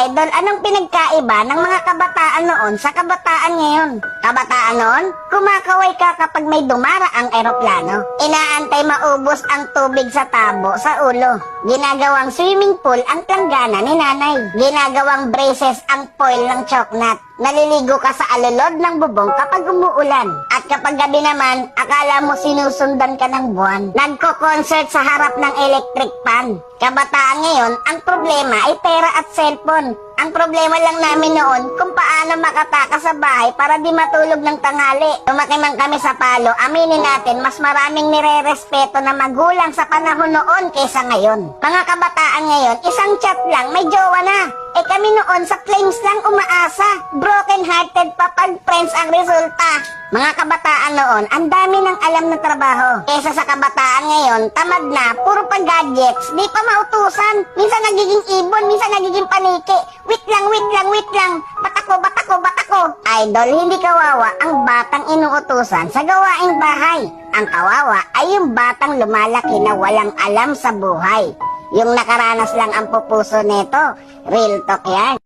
Idol, anong pinagkaiba ng mga kabataan noon sa kabataan ngayon? Kabataan noon, kumakaway ka kapag may dumaraang eroplano. Inaantay maubos ang tubig sa tabo sa ulo. Ginagawang swimming pool ang planggana ni nanay. Ginagawang braces ang foil ng choknat. Naliligo ka sa alulod ng bubong kapag umuulan. At kapag gabi naman, akala mo sinusundan ka ng buwan. Nagko-concert sa harap ng electric fan. Kabataan ngayon, ang problema ay pera at cellphone. Ang problema lang namin noon kung paano makatakas sa bahay para di matulog ng tanghali. Lumaki man kami sa palo, aminin natin mas maraming nire-respeto na magulang sa panahon noon kaysa ngayon. Mga kabataan ngayon, isang chat lang, may jowa na. Eh kami noon sa claims lang umaasa. Broken-hearted pa pag friends ang resulta. Mga kabataan noon, ang dami ng alam na trabaho. Kesa sa kabataan ngayon, tamad na, puro pa gadgets, di pa mautusan. Minsan nagiging ibon, minsan nagiging paniki. Wait lang. Batako. Idol, hindi kawawa ang batang inuutusan sa gawaing bahay. Ang kawawa ay yung batang lumalaki na walang alam sa buhay. Yung nakaranas lang ang pupuso nito. Real talk yan.